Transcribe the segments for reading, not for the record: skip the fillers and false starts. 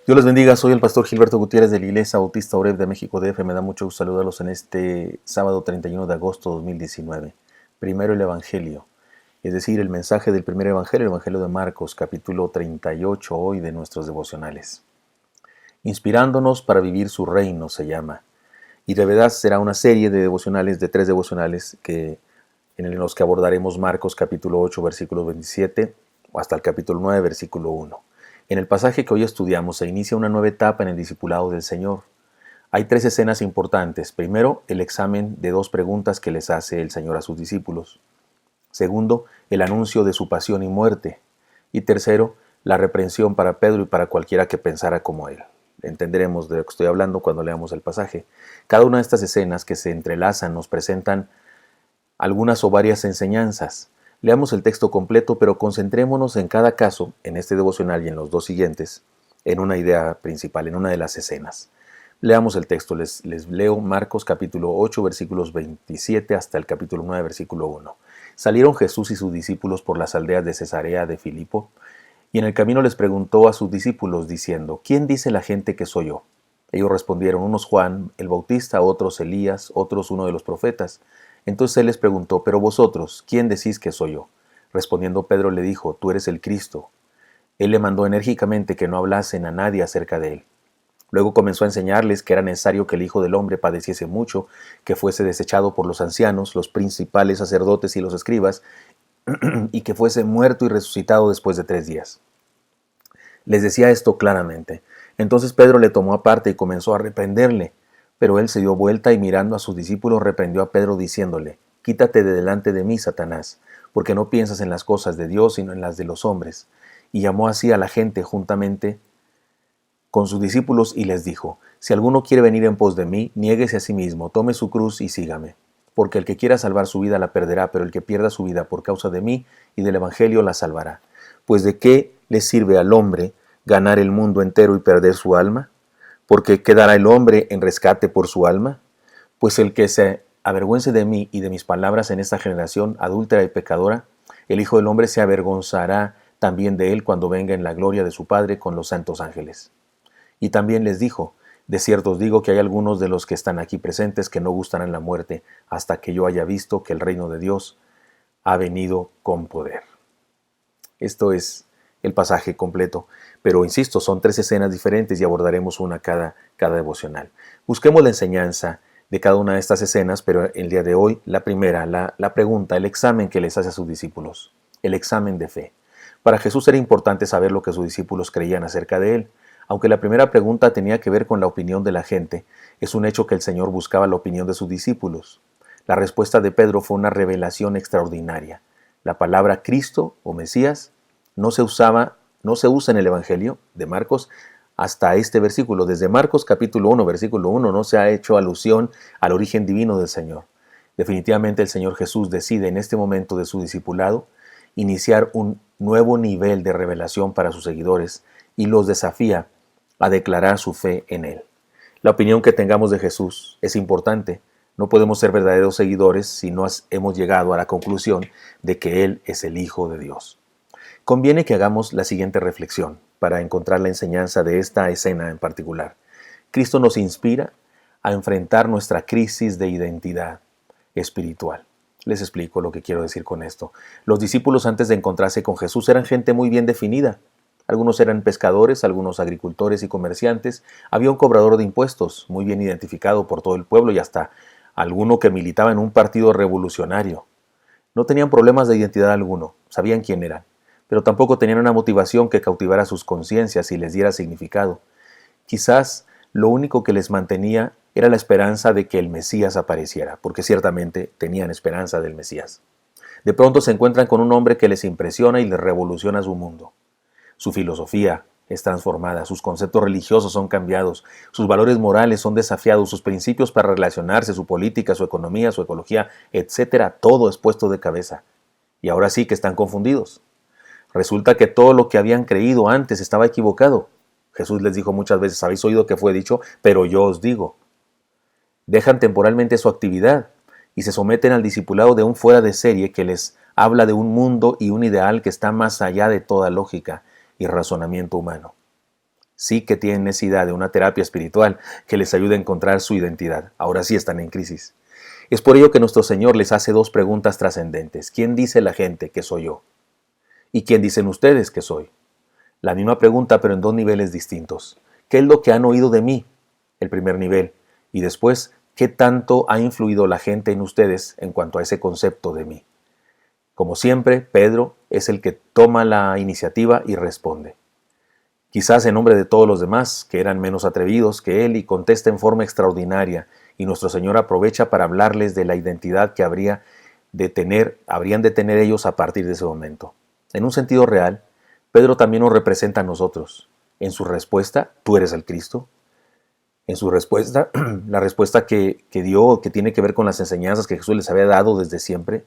Dios les bendiga, soy el pastor Gilberto Gutiérrez de la Iglesia Bautista Oreb de México DF. Me da mucho gusto saludarlos en este sábado 31 de agosto de 2019. Primero el Evangelio, es decir, el mensaje del primer Evangelio, el Evangelio de Marcos, capítulo 38 hoy de nuestros devocionales. Inspirándonos para vivir su reino se llama. Y de verdad será una serie de devocionales, de 3 devocionales en los que abordaremos Marcos capítulo 8, versículo 27 hasta el capítulo 9, versículo 1. En el pasaje que hoy estudiamos se inicia una nueva etapa en el discipulado del Señor. Hay 3 escenas importantes. Primero, el examen de 2 preguntas que les hace el Señor a sus discípulos. Segundo, el anuncio de su pasión y muerte. Y tercero, la reprensión para Pedro y para cualquiera que pensara como él. Entenderemos de lo que estoy hablando cuando leamos el pasaje. Cada una de estas escenas que se entrelazan nos presentan algunas o varias enseñanzas. Leamos el texto completo, pero concentrémonos en cada caso, en este devocional y en los 2 siguientes, en una idea principal, en una de las escenas. Leamos el texto, les leo Marcos capítulo 8, versículos 27 hasta el capítulo 9, versículo 1. Salieron Jesús y sus discípulos por las aldeas de Cesarea de Filipo, y en el camino les preguntó a sus discípulos, diciendo, ¿quién dice la gente que soy yo? Ellos respondieron, unos Juan el Bautista, otros Elías, otros uno de los profetas. Entonces él les preguntó, pero vosotros, ¿quién decís que soy yo? Respondiendo Pedro le dijo, tú eres el Cristo. Él le mandó enérgicamente que no hablasen a nadie acerca de él. Luego comenzó a enseñarles que era necesario que el Hijo del Hombre padeciese mucho, que fuese desechado por los ancianos, los principales sacerdotes y los escribas, y que fuese muerto y resucitado después de 3 días. Les decía esto claramente. Entonces Pedro le tomó aparte y comenzó a reprenderle. Pero él se dio vuelta y mirando a sus discípulos reprendió a Pedro diciéndole, quítate de delante de mí, Satanás, porque no piensas en las cosas de Dios sino en las de los hombres. Y llamó así a la gente juntamente con sus discípulos y les dijo, si alguno quiere venir en pos de mí, niéguese a sí mismo, tome su cruz y sígame. Porque el que quiera salvar su vida la perderá, pero el que pierda su vida por causa de mí y del Evangelio la salvará. Pues ¿de qué le sirve al hombre ganar el mundo entero y perder su alma? ¿Porque qué dará el hombre en rescate por su alma? Pues el que se avergüence de mí y de mis palabras en esta generación adúltera y pecadora, el Hijo del Hombre se avergonzará también de él cuando venga en la gloria de su Padre con los santos ángeles. Y también les dijo, de cierto os digo que hay algunos de los que están aquí presentes que no gustarán la muerte hasta que yo haya visto que el reino de Dios ha venido con poder. Esto es el pasaje completo, pero insisto, son 3 escenas diferentes y abordaremos una cada devocional. Busquemos la enseñanza de cada una de estas escenas, pero el día de hoy, la primera, la pregunta, el examen que les hace a sus discípulos, el examen de fe. Para Jesús era importante saber lo que sus discípulos creían acerca de él. Aunque la primera pregunta tenía que ver con la opinión de la gente, es un hecho que el Señor buscaba la opinión de sus discípulos. La respuesta de Pedro fue una revelación extraordinaria. La palabra Cristo o Mesías no se usa en el Evangelio de Marcos hasta este versículo. Desde Marcos capítulo 1, versículo 1, no se ha hecho alusión al origen divino del Señor. Definitivamente el Señor Jesús decide en este momento de su discipulado iniciar un nuevo nivel de revelación para sus seguidores y los desafía a declarar su fe en Él. La opinión que tengamos de Jesús es importante. No podemos ser verdaderos seguidores si no hemos llegado a la conclusión de que Él es el Hijo de Dios. Conviene que hagamos la siguiente reflexión para encontrar la enseñanza de esta escena en particular. Cristo nos inspira a enfrentar nuestra crisis de identidad espiritual. Les explico lo que quiero decir con esto. Los discípulos antes de encontrarse con Jesús eran gente muy bien definida. Algunos eran pescadores, algunos agricultores y comerciantes. Había un cobrador de impuestos, muy bien identificado por todo el pueblo y hasta alguno que militaba en un partido revolucionario. No tenían problemas de identidad alguno, sabían quién eran, pero tampoco tenían una motivación que cautivara sus conciencias y les diera significado. Quizás lo único que les mantenía era la esperanza de que el Mesías apareciera, porque ciertamente tenían esperanza del Mesías. De pronto se encuentran con un hombre que les impresiona y les revoluciona su mundo. Su filosofía es transformada, sus conceptos religiosos son cambiados, sus valores morales son desafiados, sus principios para relacionarse, su política, su economía, su ecología, etcétera, todo es puesto de cabeza. Y ahora sí que están confundidos. Resulta que todo lo que habían creído antes estaba equivocado. Jesús les dijo muchas veces, habéis oído que fue dicho, pero yo os digo. Dejan temporalmente su actividad y se someten al discipulado de un fuera de serie que les habla de un mundo y un ideal que está más allá de toda lógica y razonamiento humano. Sí que tienen necesidad de una terapia espiritual que les ayude a encontrar su identidad. Ahora sí están en crisis. Es por ello que nuestro Señor les hace dos preguntas trascendentes. ¿Quién dice la gente que soy yo? ¿Y quién dicen ustedes que soy? La misma pregunta, pero en dos niveles distintos. ¿Qué es lo que han oído de mí? El primer nivel. Y después, ¿qué tanto ha influido la gente en ustedes en cuanto a ese concepto de mí? Como siempre, Pedro es el que toma la iniciativa y responde. Quizás en nombre de todos los demás, que eran menos atrevidos que él, y contesta en forma extraordinaria, y nuestro Señor aprovecha para hablarles de la identidad que habrían de tener ellos a partir de ese momento. En un sentido real, Pedro también nos representa a nosotros. En su respuesta, ¿tú eres el Cristo? En su respuesta, la respuesta que dio, que tiene que ver con las enseñanzas que Jesús les había dado desde siempre,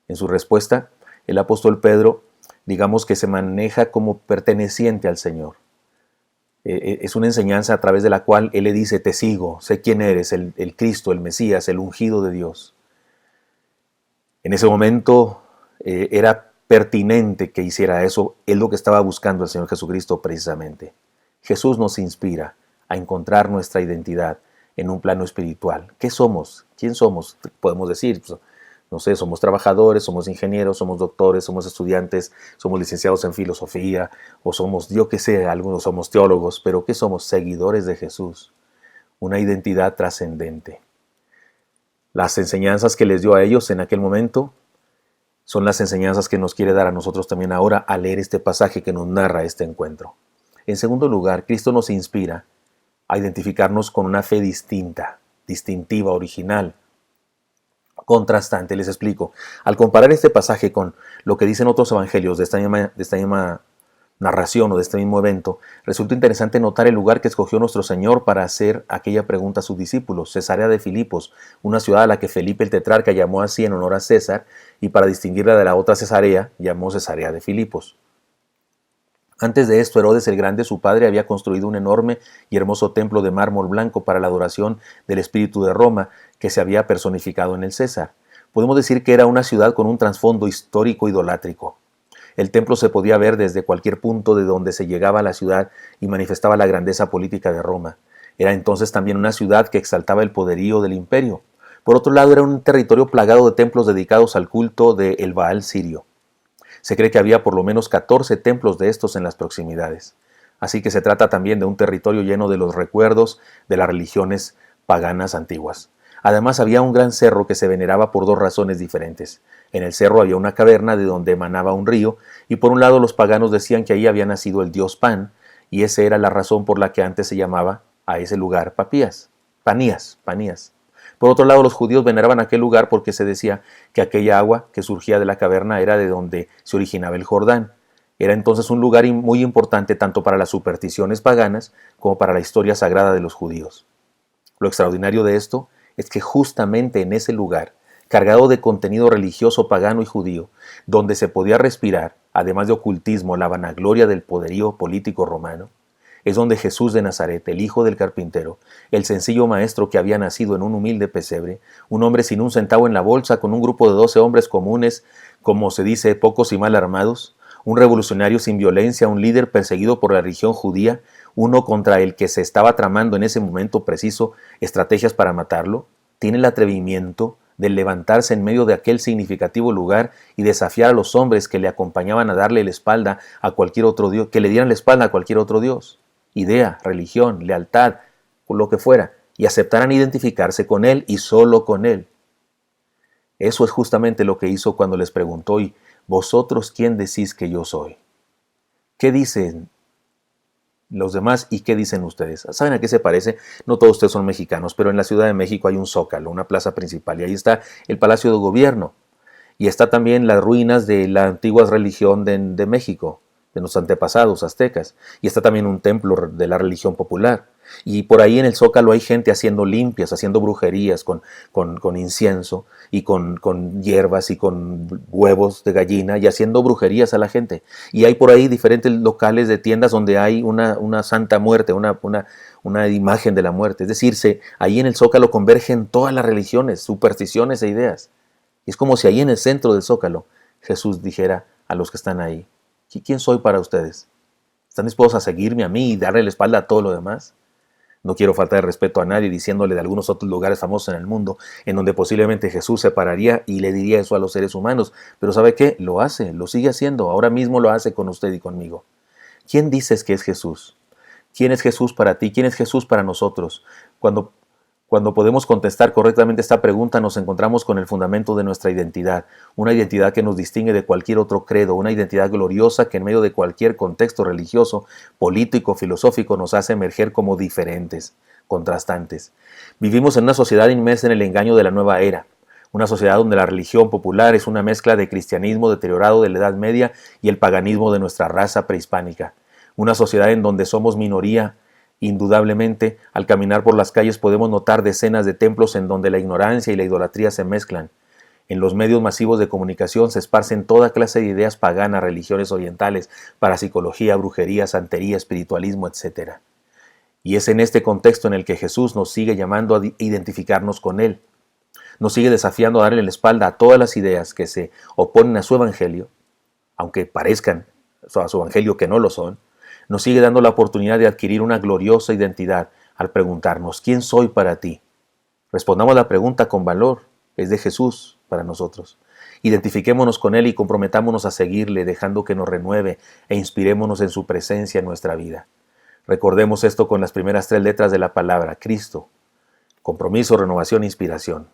en su respuesta, el apóstol Pedro, digamos que se maneja como perteneciente al Señor. Es una enseñanza a través de la cual Él le dice, te sigo, sé quién eres, el Cristo, el Mesías, el ungido de Dios. En ese momento era pertinente que hiciera eso, es lo que estaba buscando el Señor Jesucristo precisamente. Jesús nos inspira a encontrar nuestra identidad en un plano espiritual. ¿Qué somos? ¿Quién somos? Podemos decir, pues, no sé, somos trabajadores, somos ingenieros, somos doctores, somos estudiantes, somos licenciados en filosofía, o somos, yo qué sé, algunos somos teólogos, pero ¿qué somos? Seguidores de Jesús. Una identidad trascendente. Las enseñanzas que les dio a ellos en aquel momento son las enseñanzas que nos quiere dar a nosotros también ahora al leer este pasaje que nos narra este encuentro. En segundo lugar, Cristo nos inspira a identificarnos con una fe distinta, distintiva, original, contrastante. Les explico. Al comparar este pasaje con lo que dicen otros evangelios de esta misma narración o de este mismo evento, resulta interesante notar el lugar que escogió nuestro Señor para hacer aquella pregunta a sus discípulos. Cesarea de Filipos, una ciudad a la que Felipe el tetrarca llamó así en honor a César, y para distinguirla de la otra Cesarea, llamó Cesarea de Filipos. Antes de esto, Herodes el Grande, su padre, había construido un enorme y hermoso templo de mármol blanco para la adoración del espíritu de Roma, que se había personificado en el César. Podemos decir que era una ciudad con un trasfondo histórico idolátrico. El templo se podía ver desde cualquier punto de donde se llegaba a la ciudad y manifestaba la grandeza política de Roma. Era entonces también una ciudad que exaltaba el poderío del imperio. Por otro lado, era un territorio plagado de templos dedicados al culto del Baal sirio. Se cree que había por lo menos 14 templos de estos en las proximidades. Así que se trata también de un territorio lleno de los recuerdos de las religiones paganas antiguas. Además, había un gran cerro que se veneraba por dos razones diferentes. En el cerro había una caverna de donde emanaba un río, y por un lado los paganos decían que ahí había nacido el dios Pan, y esa era la razón por la que antes se llamaba a ese lugar Panías. Por otro lado, los judíos veneraban aquel lugar porque se decía que aquella agua que surgía de la caverna era de donde se originaba el Jordán. Era entonces un lugar muy importante tanto para las supersticiones paganas como para la historia sagrada de los judíos. Lo extraordinario de esto es que justamente en ese lugar, cargado de contenido religioso pagano y judío, donde se podía respirar, además de ocultismo, la vanagloria del poderío político romano, es donde Jesús de Nazaret, el hijo del carpintero, el sencillo maestro que había nacido en un humilde pesebre, un hombre sin un centavo en la bolsa, con un grupo de 12 hombres comunes, como se dice, pocos y mal armados, un revolucionario sin violencia, un líder perseguido por la religión judía, uno contra el que se estaba tramando en ese momento preciso estrategias para matarlo, tiene el atrevimiento de levantarse en medio de aquel significativo lugar y desafiar a los hombres que le acompañaban a darle la espalda a cualquier otro dios, que le dieran la espalda a cualquier otro dios. Idea, religión, lealtad, lo que fuera, y aceptaran identificarse con él y solo con él. Eso es justamente lo que hizo cuando les preguntó, ¿y vosotros quién decís que yo soy? ¿Qué dicen los demás y qué dicen ustedes? ¿Saben a qué se parece? No todos ustedes son mexicanos, pero en la Ciudad de México hay un zócalo, una plaza principal, y ahí está el Palacio de Gobierno, y está también las ruinas de la antigua religión de México, de los antepasados aztecas, y está también un templo de la religión popular. Y por ahí en el Zócalo hay gente haciendo limpias, haciendo brujerías con incienso y con hierbas y con huevos de gallina y haciendo brujerías a la gente. Y hay por ahí diferentes locales de tiendas donde hay una santa muerte, una imagen de la muerte. Es decir, ahí en el Zócalo convergen todas las religiones, supersticiones e ideas. Y es como si ahí en el centro del Zócalo Jesús dijera a los que están ahí, ¿quién soy para ustedes? ¿Están dispuestos a seguirme a mí y darle la espalda a todo lo demás? No quiero faltar de respeto a nadie diciéndole de algunos otros lugares famosos en el mundo en donde posiblemente Jesús se pararía y le diría eso a los seres humanos. Pero ¿sabe qué? Lo hace, lo sigue haciendo. Ahora mismo lo hace con usted y conmigo. ¿Quién dices que es Jesús? ¿Quién es Jesús para ti? ¿Quién es Jesús para nosotros? Cuando podemos contestar correctamente esta pregunta, nos encontramos con el fundamento de nuestra identidad, una identidad que nos distingue de cualquier otro credo, una identidad gloriosa que en medio de cualquier contexto religioso, político, filosófico nos hace emerger como diferentes, contrastantes. Vivimos en una sociedad inmersa en el engaño de la nueva era, una sociedad donde la religión popular es una mezcla de cristianismo deteriorado de la Edad Media y el paganismo de nuestra raza prehispánica, una sociedad en donde somos minoría. Indudablemente, al caminar por las calles podemos notar decenas de templos en donde la ignorancia y la idolatría se mezclan. En los medios masivos de comunicación se esparcen toda clase de ideas paganas, religiones orientales, parapsicología, brujería, santería, espiritualismo, etc. Y es en este contexto en el que Jesús nos sigue llamando a identificarnos con Él. Nos sigue desafiando a darle la espalda a todas las ideas que se oponen a su evangelio, aunque parezcan a su evangelio que no lo son. Nos sigue dando la oportunidad de adquirir una gloriosa identidad al preguntarnos, ¿quién soy para ti? Respondamos la pregunta con valor, es de Jesús para nosotros. Identifiquémonos con Él y comprometámonos a seguirle, dejando que nos renueve e inspirémonos en su presencia en nuestra vida. Recordemos esto con las primeras 3 letras de la palabra, Cristo. Compromiso, renovación e inspiración.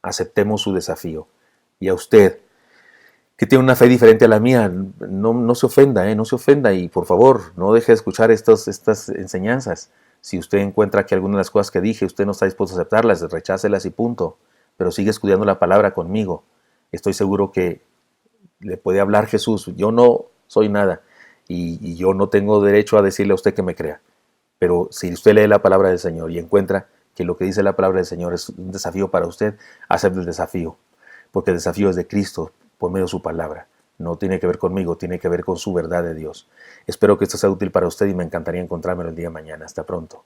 Aceptemos su desafío. Y a usted, que tiene una fe diferente a la mía, no se ofenda, no se ofenda y por favor no deje de escuchar estas enseñanzas. Si usted encuentra que alguna de las cosas que dije usted no está dispuesto a aceptarlas, rechácelas y punto, pero sigue estudiando la palabra conmigo. Estoy seguro que le puede hablar Jesús. Yo no soy nada y yo no tengo derecho a decirle a usted que me crea, pero si usted lee la palabra del Señor y encuentra que lo que dice la palabra del Señor es un desafío para usted, acepte el desafío, porque el desafío es de Cristo por medio de su palabra. No tiene que ver conmigo, tiene que ver con su verdad de Dios. Espero que esto sea útil para usted y me encantaría encontrármelo el día de mañana. Hasta pronto.